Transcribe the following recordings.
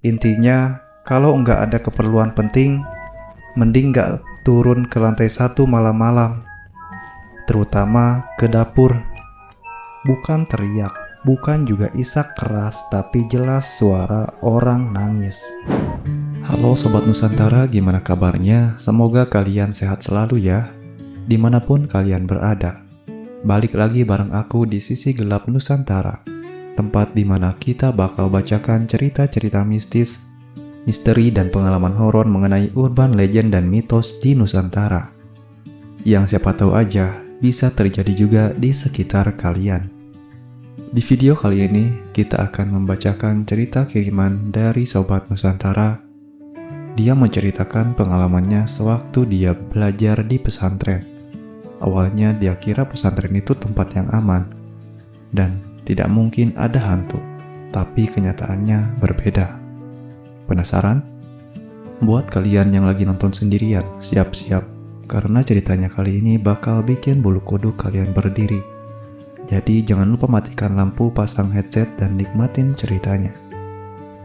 Intinya, kalau nggak ada keperluan penting, mending nggak turun ke lantai 1 malam-malam. Terutama ke dapur. Bukan teriak, bukan juga isak keras, tapi jelas suara orang nangis. Halo Sobat Nusantara, gimana kabarnya? Semoga kalian sehat selalu ya, dimanapun kalian berada. Balik lagi bareng aku di Sisi Gelap Nusantara, tempat di mana kita bakal bacakan cerita-cerita mistis, misteri, dan pengalaman horor mengenai urban legend dan mitos di Nusantara. Yang siapa tahu aja bisa terjadi juga di sekitar kalian. Di video kali ini, kita akan membacakan cerita kiriman dari Sobat Nusantara. Dia menceritakan pengalamannya sewaktu dia belajar di pesantren. Awalnya dia kira pesantren itu tempat yang aman, dan tidak mungkin ada hantu, tapi kenyataannya berbeda. Penasaran? Buat kalian yang lagi nonton sendirian, siap-siap, karena ceritanya kali ini bakal bikin bulu kuduk kalian berdiri. Jadi jangan lupa matikan lampu, pasang headset, dan nikmatin ceritanya.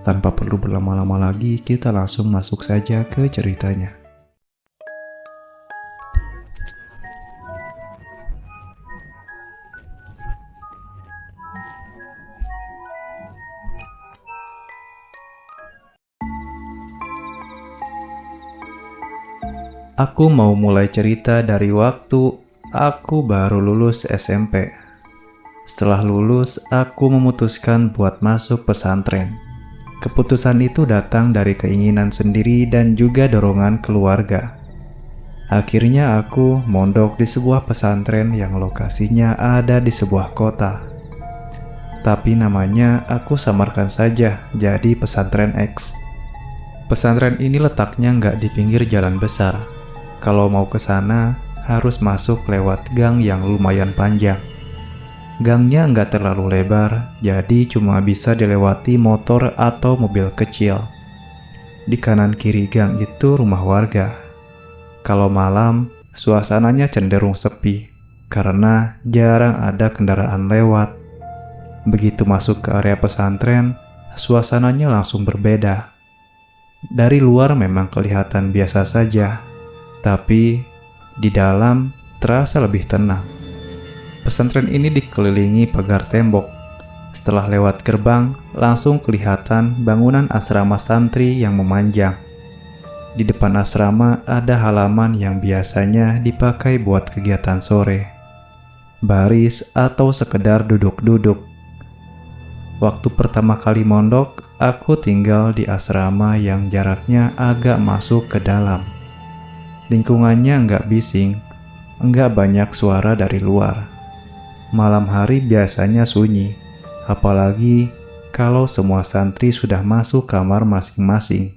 Tanpa perlu berlama-lama lagi, kita langsung masuk saja ke ceritanya. Aku mau mulai cerita dari waktu aku baru lulus SMP. Setelah lulus, aku memutuskan buat masuk pesantren. Keputusan itu datang dari keinginan sendiri dan juga dorongan keluarga. Akhirnya aku mondok di sebuah pesantren yang lokasinya ada di sebuah kota. Tapi namanya aku samarkan saja jadi pesantren X. Pesantren ini letaknya nggak di pinggir jalan besar. Kalau mau ke sana, harus masuk lewat gang yang lumayan panjang. Gangnya nggak terlalu lebar, jadi cuma bisa dilewati motor atau mobil kecil. Di kanan kiri gang itu rumah warga. Kalau malam, suasananya cenderung sepi, karena jarang ada kendaraan lewat. Begitu masuk ke area pesantren, suasananya langsung berbeda. Dari luar memang kelihatan biasa saja, tapi di dalam terasa lebih tenang. Pesantren ini dikelilingi pagar tembok. Setelah lewat gerbang, langsung kelihatan bangunan asrama santri yang memanjang. Di depan asrama ada halaman yang biasanya dipakai buat kegiatan sore, baris, atau sekedar duduk-duduk. Waktu pertama kali mondok, aku tinggal di asrama yang jaraknya agak masuk ke dalam. Lingkungannya nggak bising, nggak banyak suara dari luar. Malam hari biasanya sunyi, apalagi kalau semua santri sudah masuk kamar masing-masing.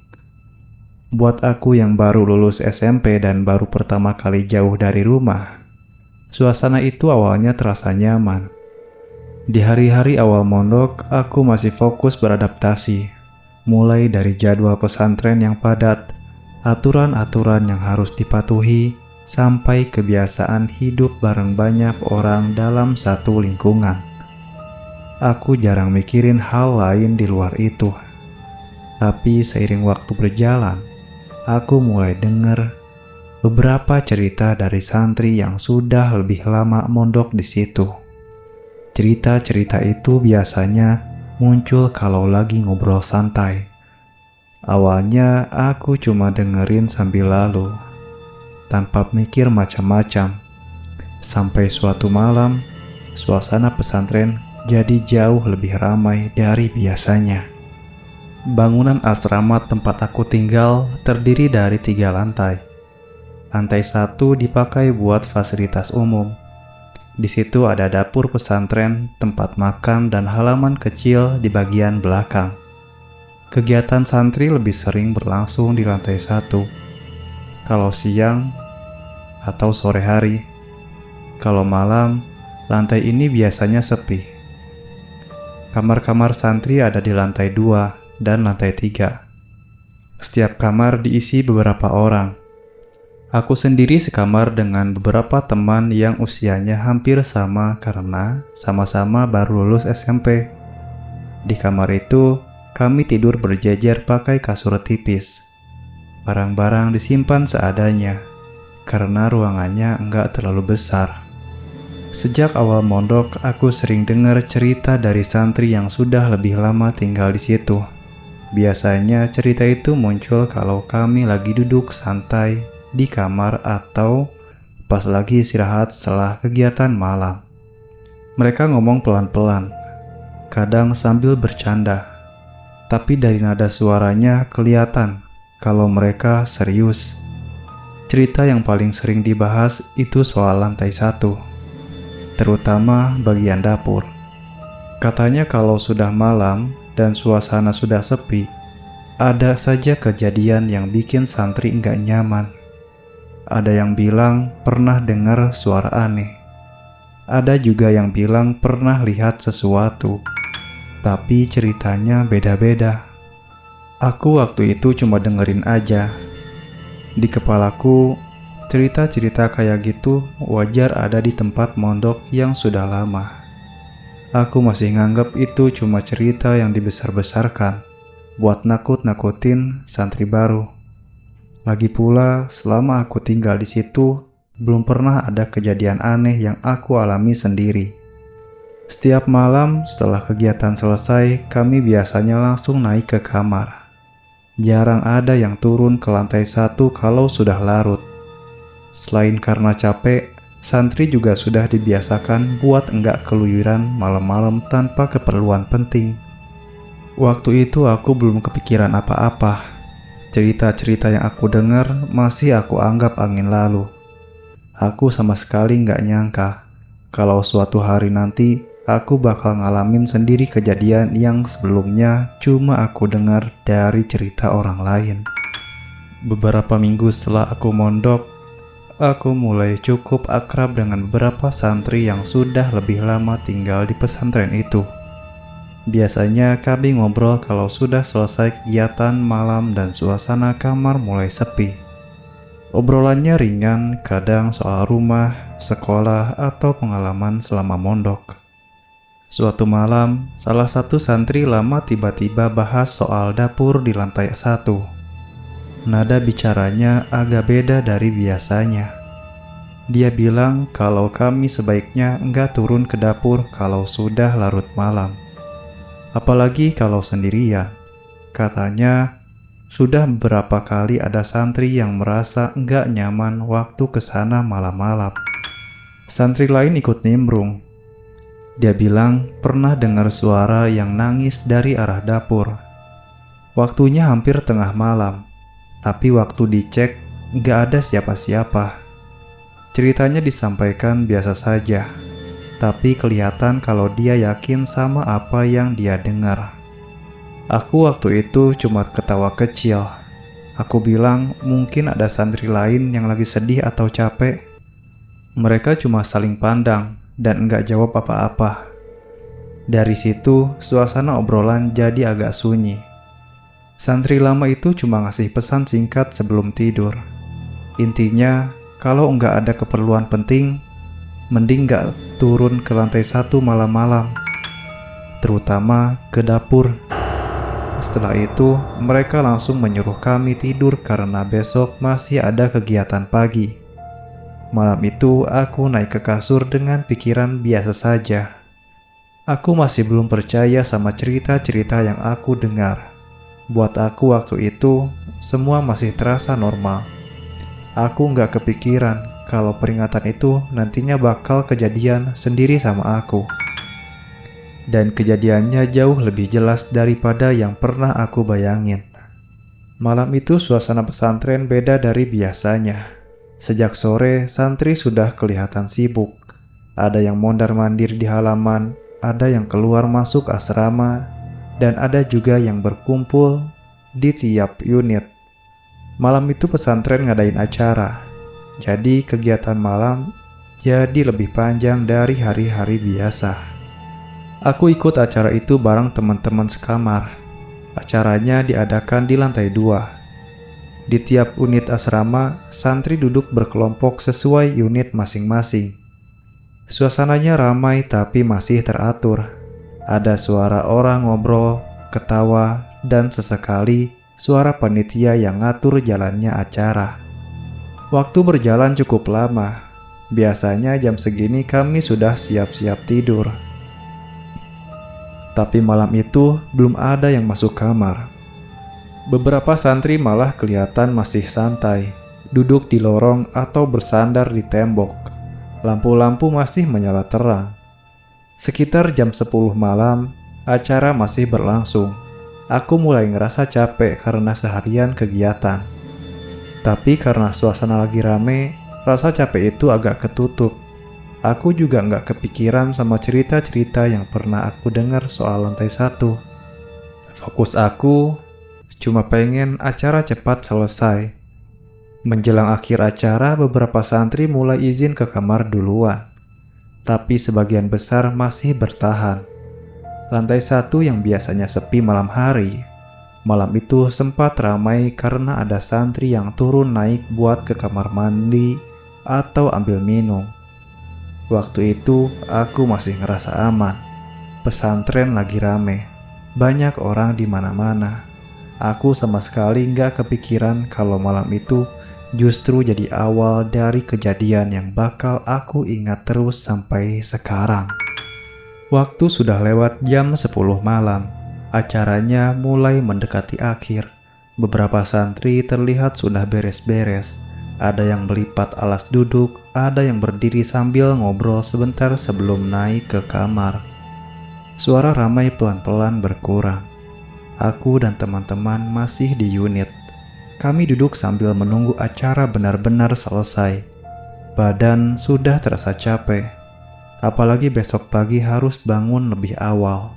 Buat aku yang baru lulus SMP dan baru pertama kali jauh dari rumah, suasana itu awalnya terasa nyaman. Di hari-hari awal mondok, aku masih fokus beradaptasi, mulai dari jadwal pesantren yang padat, aturan-aturan yang harus dipatuhi, sampai kebiasaan hidup bareng banyak orang dalam satu lingkungan. Aku jarang mikirin hal lain di luar itu. Tapi seiring waktu berjalan, aku mulai dengar beberapa cerita dari santri yang sudah lebih lama mondok di situ. Cerita-cerita itu biasanya muncul kalau lagi ngobrol santai. Awalnya aku cuma dengerin sambil lalu, tanpa mikir macam-macam. Sampai suatu malam, suasana pesantren jadi jauh lebih ramai dari biasanya. Bangunan asrama tempat aku tinggal terdiri dari 3 lantai. Lantai 1 dipakai buat fasilitas umum. Di situ ada dapur pesantren, tempat makan, dan halaman kecil di bagian belakang. Kegiatan santri lebih sering berlangsung di lantai 1. Kalau siang atau sore hari. Kalau malam, lantai ini biasanya sepi. Kamar-kamar santri ada di lantai 2 dan lantai 3. Setiap kamar diisi beberapa orang. Aku sendiri sekamar dengan beberapa teman yang usianya hampir sama karena sama-sama baru lulus SMP. Di kamar itu, kami tidur berjejer pakai kasur tipis. Barang-barang disimpan seadanya, karena ruangannya enggak terlalu besar. Sejak awal mondok, aku sering dengar cerita dari santri yang sudah lebih lama tinggal di situ. Biasanya cerita itu muncul kalau kami lagi duduk santai di kamar atau pas lagi istirahat setelah kegiatan malam. Mereka ngomong pelan-pelan, kadang sambil bercanda, tapi dari nada suaranya kelihatan kalau mereka serius. Cerita yang paling sering dibahas itu soal lantai 1, terutama bagian dapur. Katanya kalau sudah malam dan suasana sudah sepi, ada saja kejadian yang bikin santri nggak nyaman. Ada yang bilang pernah dengar suara aneh. Ada juga yang bilang pernah lihat sesuatu, tapi ceritanya beda-beda. Aku waktu itu cuma dengerin aja. Di kepalaku, cerita-cerita kayak gitu wajar ada di tempat mondok yang sudah lama. Aku masih nganggap itu cuma cerita yang dibesar-besarkan buat nakut-nakutin santri baru. Lagi pula, selama aku tinggal di situ, belum pernah ada kejadian aneh yang aku alami sendiri. Setiap malam setelah kegiatan selesai, kami biasanya langsung naik ke kamar. Jarang ada yang turun ke lantai 1 kalau sudah larut. Selain karena capek, santri juga sudah dibiasakan buat enggak keluyuran malam-malam tanpa keperluan penting. Waktu itu aku belum kepikiran apa-apa. Cerita-cerita yang aku dengar masih aku anggap angin lalu. Aku sama sekali nggak nyangka kalau suatu hari nanti aku bakal ngalamin sendiri kejadian yang sebelumnya cuma aku dengar dari cerita orang lain. Beberapa minggu setelah aku mondok, aku mulai cukup akrab dengan beberapa santri yang sudah lebih lama tinggal di pesantren itu. Biasanya kami ngobrol kalau sudah selesai kegiatan malam dan suasana kamar mulai sepi. Obrolannya ringan, kadang soal rumah, sekolah, atau pengalaman selama mondok. Suatu malam, salah satu santri lama tiba-tiba bahas soal dapur di lantai 1. Nada bicaranya agak beda dari biasanya. Dia bilang kalau kami sebaiknya enggak turun ke dapur kalau sudah larut malam. Apalagi kalau sendirian. Katanya, sudah beberapa kali ada santri yang merasa enggak nyaman waktu ke sana malam-malam. Santri lain ikut nimbrung. Dia bilang pernah dengar suara yang nangis dari arah dapur. Waktunya hampir tengah malam, tapi waktu dicek enggak ada siapa-siapa. Ceritanya disampaikan biasa saja, tapi kelihatan kalau dia yakin sama apa yang dia dengar. Aku waktu itu cuma ketawa kecil. Aku bilang mungkin ada santri lain yang lagi sedih atau capek. Mereka cuma saling pandang dan enggak jawab apa-apa. Dari situ, suasana obrolan jadi agak sunyi. Santri lama itu cuma ngasih pesan singkat sebelum tidur. Intinya, kalau enggak ada keperluan penting, mending enggak turun ke lantai 1 malam-malam, terutama ke dapur. Setelah itu, mereka langsung menyuruh kami tidur karena besok masih ada kegiatan pagi. Malam itu, aku naik ke kasur dengan pikiran biasa saja. Aku masih belum percaya sama cerita-cerita yang aku dengar. Buat aku waktu itu, semua masih terasa normal. Aku nggak kepikiran kalau peringatan itu nantinya bakal kejadian sendiri sama aku. Dan kejadiannya jauh lebih jelas daripada yang pernah aku bayangin. Malam itu suasana pesantren beda dari biasanya. Sejak sore, santri sudah kelihatan sibuk. Ada yang mondar-mandir di halaman, ada yang keluar masuk asrama, dan ada juga yang berkumpul di tiap unit. Malam itu pesantren ngadain acara, jadi kegiatan malam jadi lebih panjang dari hari-hari biasa. Aku ikut acara itu bareng teman-teman sekamar. Acaranya diadakan di lantai 2. Di tiap unit asrama, santri duduk berkelompok sesuai unit masing-masing. Suasananya ramai tapi masih teratur. Ada suara orang ngobrol, ketawa, dan sesekali suara panitia yang ngatur jalannya acara. Waktu berjalan cukup lama. Biasanya jam segini kami sudah siap-siap tidur. Tapi malam itu belum ada yang masuk kamar. Beberapa santri malah kelihatan masih santai, duduk di lorong atau bersandar di tembok. Lampu-lampu masih menyala terang. Sekitar jam 10 malam, acara masih berlangsung. Aku mulai ngerasa capek karena seharian kegiatan. Tapi karena suasana lagi rame, rasa capek itu agak ketutup. Aku juga nggak kepikiran sama cerita-cerita yang pernah aku dengar soal lantai 1. Fokus aku cuma pengen acara cepat selesai. Menjelang akhir acara, beberapa santri mulai izin ke kamar duluan. Tapi sebagian besar masih bertahan. Lantai 1 yang biasanya sepi malam hari, malam itu sempat ramai karena ada santri yang turun naik buat ke kamar mandi atau ambil minum. Waktu itu aku masih ngerasa aman. Pesantren lagi rame, banyak orang di mana-mana. Aku sama sekali nggak kepikiran kalau malam itu justru jadi awal dari kejadian yang bakal aku ingat terus sampai sekarang. Waktu sudah lewat jam 10 malam. Acaranya mulai mendekati akhir. Beberapa santri terlihat sudah beres-beres. Ada yang melipat alas duduk, ada yang berdiri sambil ngobrol sebentar sebelum naik ke kamar. Suara ramai pelan-pelan berkurang. Aku dan teman-teman masih di unit. Kami duduk sambil menunggu acara benar-benar selesai. Badan sudah terasa capek. Apalagi besok pagi harus bangun lebih awal.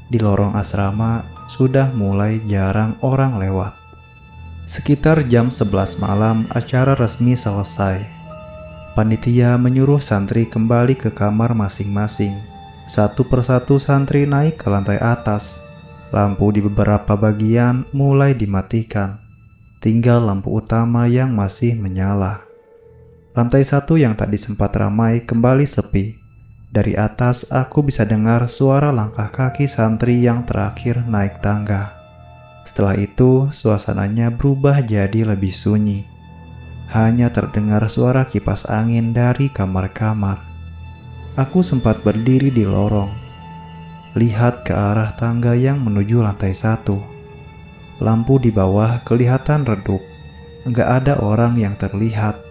Di lorong asrama sudah mulai jarang orang lewat. Sekitar jam 11 malam acara resmi selesai. Panitia menyuruh santri kembali ke kamar masing-masing. Satu persatu santri naik ke lantai atas. Lampu di beberapa bagian mulai dimatikan. Tinggal lampu utama yang masih menyala. Lantai 1 yang tadi sempat ramai kembali sepi. Dari atas aku bisa dengar suara langkah kaki santri yang terakhir naik tangga. Setelah itu suasananya berubah jadi lebih sunyi. Hanya terdengar suara kipas angin dari kamar-kamar. Aku sempat berdiri di lorong. Lihat ke arah tangga yang menuju lantai 1. Lampu di bawah kelihatan redup. Nggak ada orang yang terlihat.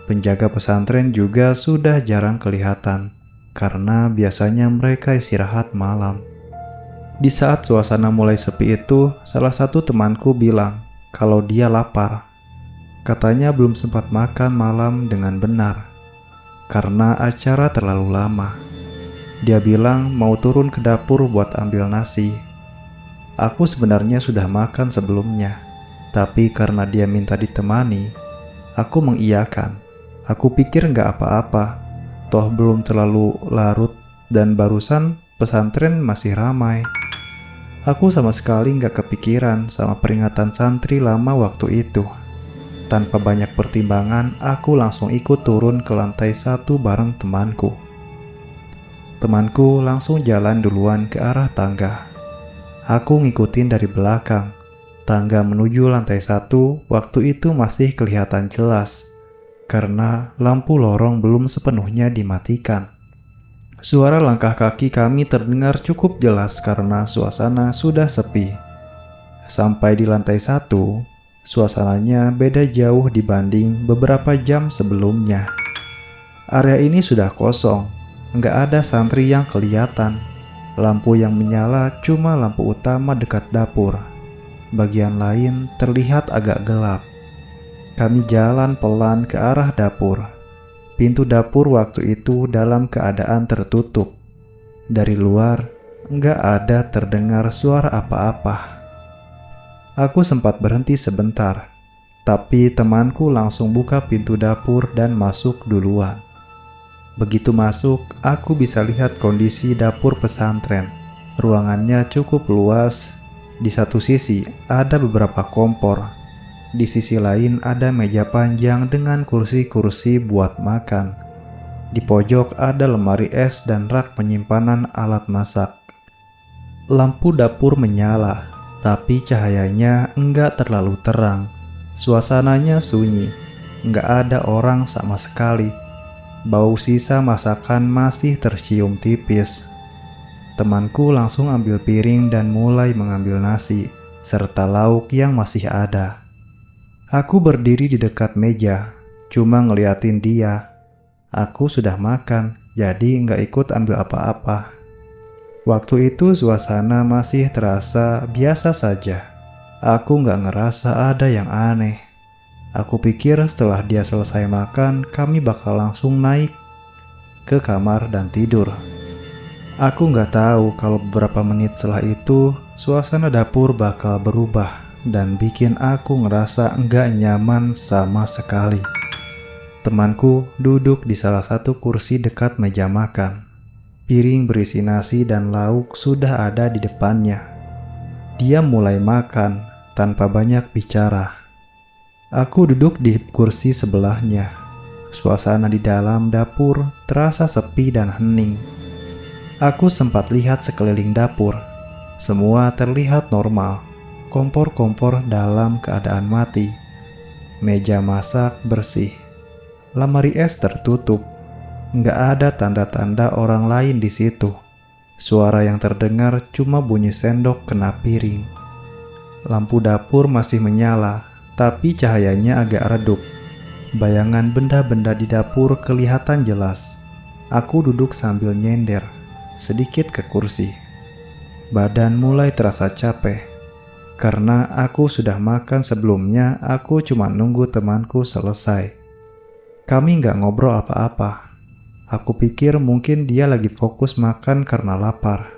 Penjaga pesantren juga sudah jarang kelihatan, karena biasanya mereka istirahat malam. Di saat suasana mulai sepi itu, salah satu temanku bilang kalau dia lapar. Katanya belum sempat makan malam dengan benar, karena acara terlalu lama. Dia bilang mau turun ke dapur buat ambil nasi. Aku sebenarnya sudah makan sebelumnya, tapi karena dia minta ditemani, aku mengiyakan. Aku pikir nggak apa-apa, toh belum terlalu larut dan barusan pesantren masih ramai. Aku sama sekali nggak kepikiran sama peringatan santri lama waktu itu. Tanpa banyak pertimbangan, aku langsung ikut turun ke lantai 1 bareng temanku. Temanku langsung jalan duluan ke arah tangga. Aku ngikutin dari belakang. Tangga menuju lantai 1 waktu itu masih kelihatan jelas, karena lampu lorong belum sepenuhnya dimatikan. Suara langkah kaki kami terdengar cukup jelas karena suasana sudah sepi. Sampai di lantai 1, suasananya beda jauh dibanding beberapa jam sebelumnya. Area ini sudah kosong, nggak ada santri yang kelihatan. Lampu yang menyala cuma lampu utama dekat dapur. Bagian lain terlihat agak gelap. Kami jalan pelan ke arah dapur. Pintu dapur waktu itu dalam keadaan tertutup. Dari luar, nggak ada terdengar suara apa-apa. Aku sempat berhenti sebentar, tapi temanku langsung buka pintu dapur dan masuk duluan. Begitu masuk, aku bisa lihat kondisi dapur pesantren. Ruangannya cukup luas. Di satu sisi ada beberapa kompor. Di sisi lain ada meja panjang dengan kursi-kursi buat makan. Di pojok ada lemari es dan rak penyimpanan alat masak. Lampu dapur menyala. Tapi cahayanya enggak terlalu terang. Suasananya sunyi, enggak ada orang sama sekali. Bau sisa masakan masih tercium tipis. Temanku langsung ambil piring dan mulai mengambil nasi, serta lauk yang masih ada. Aku berdiri di dekat meja, cuma ngeliatin dia. Aku sudah makan, jadi nggak ikut ambil apa-apa. Waktu itu suasana masih terasa biasa saja. Aku nggak ngerasa ada yang aneh. Aku pikir setelah dia selesai makan, kami bakal langsung naik ke kamar dan tidur. Aku nggak tahu kalau beberapa menit setelah itu, suasana dapur bakal berubah dan bikin aku ngerasa nggak nyaman sama sekali. Temanku duduk di salah satu kursi dekat meja makan. Piring berisi nasi dan lauk sudah ada di depannya. Dia mulai makan tanpa banyak bicara. Aku duduk di kursi sebelahnya. Suasana di dalam dapur terasa sepi dan hening. Aku sempat lihat sekeliling dapur. Semua terlihat normal. Kompor-kompor dalam keadaan mati. Meja masak bersih. Lemari es tertutup. Nggak ada tanda-tanda orang lain di situ. Suara yang terdengar cuma bunyi sendok kena piring. Lampu dapur masih menyala, tapi cahayanya agak redup. Bayangan benda-benda di dapur kelihatan jelas. Aku duduk sambil nyender sedikit ke kursi. Badan mulai terasa capek. Karena aku sudah makan sebelumnya, aku cuma nunggu temanku selesai. Kami nggak ngobrol apa-apa. Aku pikir mungkin dia lagi fokus makan karena lapar.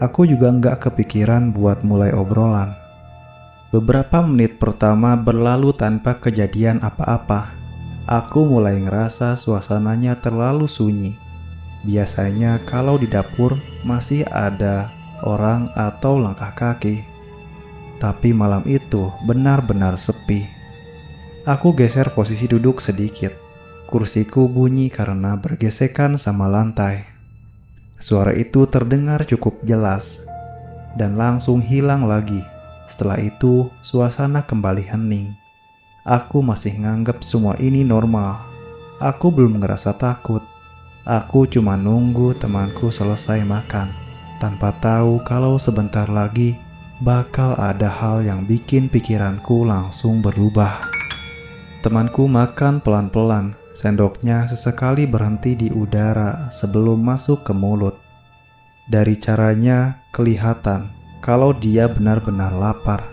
Aku juga nggak kepikiran buat mulai obrolan. Beberapa menit pertama berlalu tanpa kejadian apa-apa. Aku mulai ngerasa suasananya terlalu sunyi. Biasanya kalau di dapur masih ada orang atau langkah kaki. Tapi malam itu benar-benar sepi. Aku geser posisi duduk sedikit. Kursiku bunyi karena bergesekan sama lantai. Suara itu terdengar cukup jelas dan langsung hilang lagi. Setelah itu, suasana kembali hening. Aku masih nganggep semua ini normal. Aku belum ngerasa takut. Aku cuma nunggu temanku selesai makan, tanpa tahu kalau sebentar lagi bakal ada hal yang bikin pikiranku langsung berubah. Temanku makan pelan-pelan, sendoknya sesekali berhenti di udara sebelum masuk ke mulut. Dari caranya kelihatan kalau dia benar-benar lapar.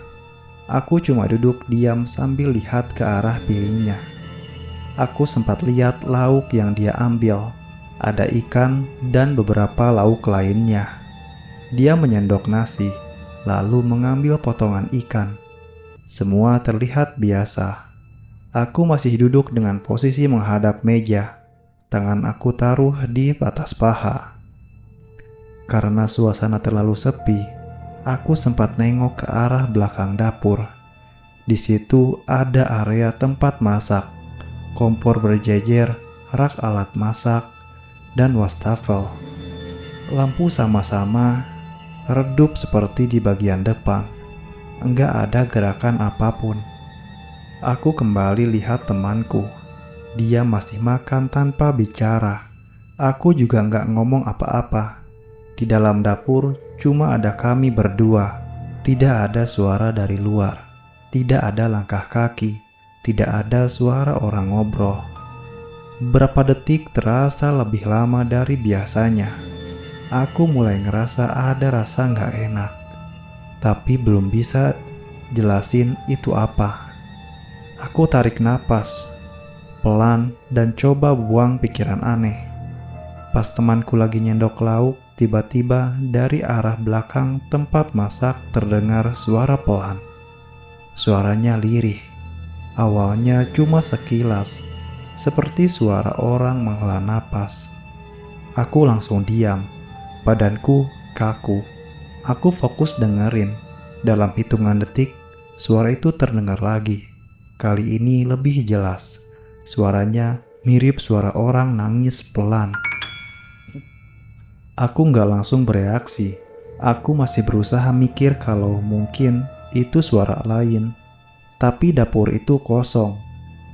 Aku cuma duduk diam sambil lihat ke arah piringnya. Aku sempat lihat lauk yang dia ambil. Ada ikan dan beberapa lauk lainnya. Dia menyendok nasi, lalu mengambil potongan ikan. Semua terlihat biasa. Aku masih duduk dengan posisi menghadap meja. Tangan aku taruh di atas paha. Karena suasana terlalu sepi, aku sempat nengok ke arah belakang dapur. Di situ ada area tempat masak, kompor berjejer, rak alat masak, dan wastafel. Lampu sama-sama redup seperti di bagian depan. Enggak ada gerakan apapun. Aku kembali lihat temanku. Dia masih makan tanpa bicara. Aku juga enggak ngomong apa-apa. Di dalam dapur cuma ada kami berdua. Tidak ada suara dari luar. Tidak ada langkah kaki. Tidak ada suara orang ngobrol. Beberapa detik terasa lebih lama dari biasanya. Aku mulai ngerasa ada rasa nggak enak, tapi belum bisa jelasin itu apa. Aku tarik napas, pelan dan coba buang pikiran aneh. Pas temanku lagi nyendok lauk, tiba-tiba dari arah belakang tempat masak terdengar suara pelan. Suaranya lirih. Awalnya cuma sekilas, seperti suara orang menghela napas. Aku langsung diam. Badanku kaku. Aku fokus dengerin. Dalam hitungan detik, suara itu terdengar lagi. Kali ini lebih jelas. Suaranya mirip suara orang nangis pelan. Aku nggak langsung bereaksi. Aku masih berusaha mikir kalau mungkin itu suara lain. Tapi dapur itu kosong,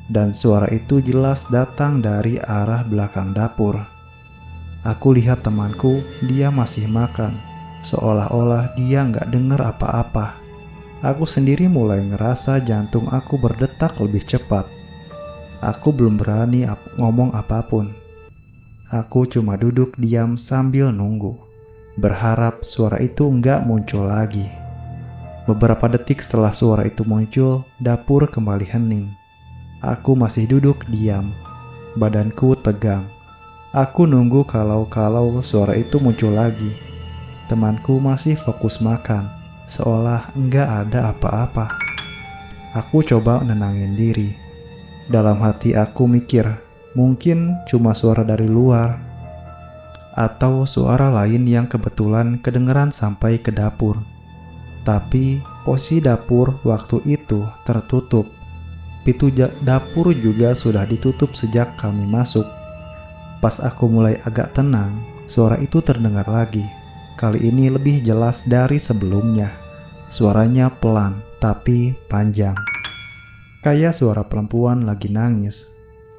dan suara itu jelas datang dari arah belakang dapur. Aku lihat temanku, dia masih makan, seolah-olah dia nggak dengar apa-apa. Aku sendiri mulai ngerasa jantung aku berdetak lebih cepat. Aku belum berani ngomong apapun. Aku cuma duduk diam sambil nunggu, berharap suara itu nggak muncul lagi. Beberapa detik setelah suara itu muncul, dapur kembali hening. Aku masih duduk diam, badanku tegang. Aku nunggu kalau suara itu muncul lagi. Temanku masih fokus makan, seolah enggak ada apa-apa. Aku coba nenangin diri. Dalam hati aku mikir, mungkin cuma suara dari luar, atau suara lain yang kebetulan kedengeran sampai ke dapur. Tapi posisi dapur waktu itu tertutup. Pintu dapur juga sudah ditutup sejak kami masuk. Pas aku mulai agak tenang, suara itu terdengar lagi. Kali ini lebih jelas dari sebelumnya. Suaranya pelan tapi panjang. Kayak suara perempuan lagi nangis.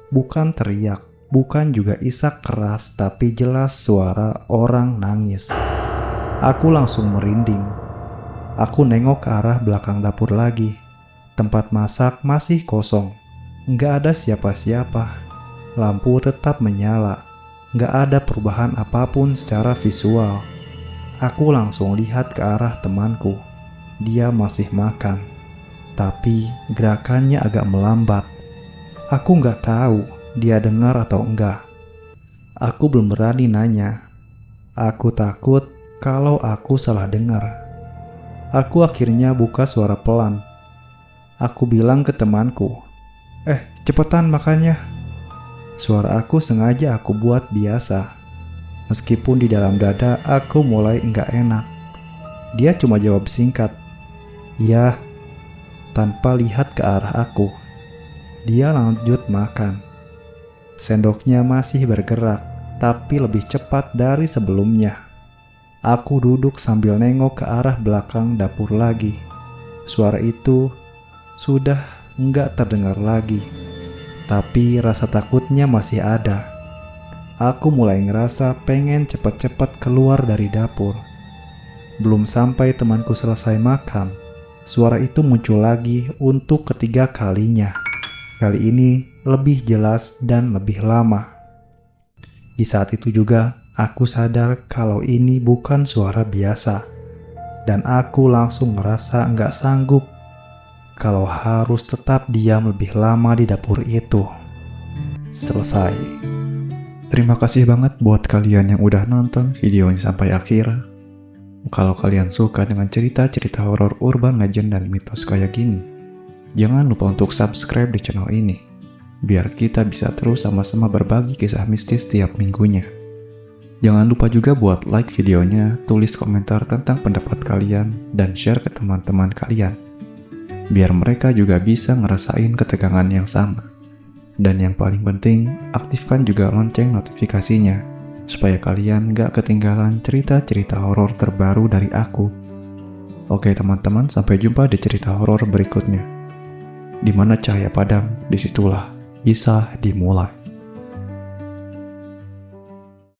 Bukan teriak, bukan juga isak keras, tapi jelas suara orang nangis. Aku langsung merinding. Aku nengok ke arah belakang dapur lagi. Tempat masak masih kosong. Nggak ada siapa-siapa. Lampu tetap menyala. Nggak ada perubahan apapun secara visual. Aku langsung lihat ke arah temanku. Dia masih makan. Tapi gerakannya agak melambat. Aku nggak tahu dia dengar atau enggak. Aku belum berani nanya. Aku takut kalau aku salah dengar. Aku akhirnya buka suara pelan. Aku bilang ke temanku, cepetan makannya. Suara aku sengaja aku buat biasa. Meskipun di dalam dada aku mulai enggak enak. Dia cuma jawab singkat, "Ya," tanpa lihat ke arah aku. Dia lanjut makan. Sendoknya masih bergerak, tapi lebih cepat dari sebelumnya. Aku duduk sambil nengok ke arah belakang dapur lagi. Suara itu sudah enggak terdengar lagi, tapi rasa takutnya masih ada. Aku mulai ngerasa pengen cepat-cepat keluar dari dapur. Belum sampai temanku selesai makan, suara itu muncul lagi untuk ketiga kalinya. Kali ini lebih jelas dan lebih lama. Di saat itu juga, aku sadar kalau ini bukan suara biasa. Dan aku langsung ngerasa nggak sanggup kalau harus tetap diam lebih lama di dapur itu. Selesai. Terima kasih banget buat kalian yang udah nonton videonya sampai akhir. Kalau kalian suka dengan cerita-cerita horor urban legend dan mitos kayak gini, jangan lupa untuk subscribe di channel ini, biar kita bisa terus sama-sama berbagi kisah mistis tiap minggunya. Jangan lupa juga buat like videonya, tulis komentar tentang pendapat kalian, dan share ke teman-teman kalian, biar mereka juga bisa ngerasain ketegangan yang sama. Dan yang paling penting, aktifkan juga lonceng notifikasinya, supaya kalian gak ketinggalan cerita-cerita horor terbaru dari aku. Oke teman-teman, sampai jumpa di cerita horor berikutnya. Di mana cahaya padam, disitulah kisah dimulai.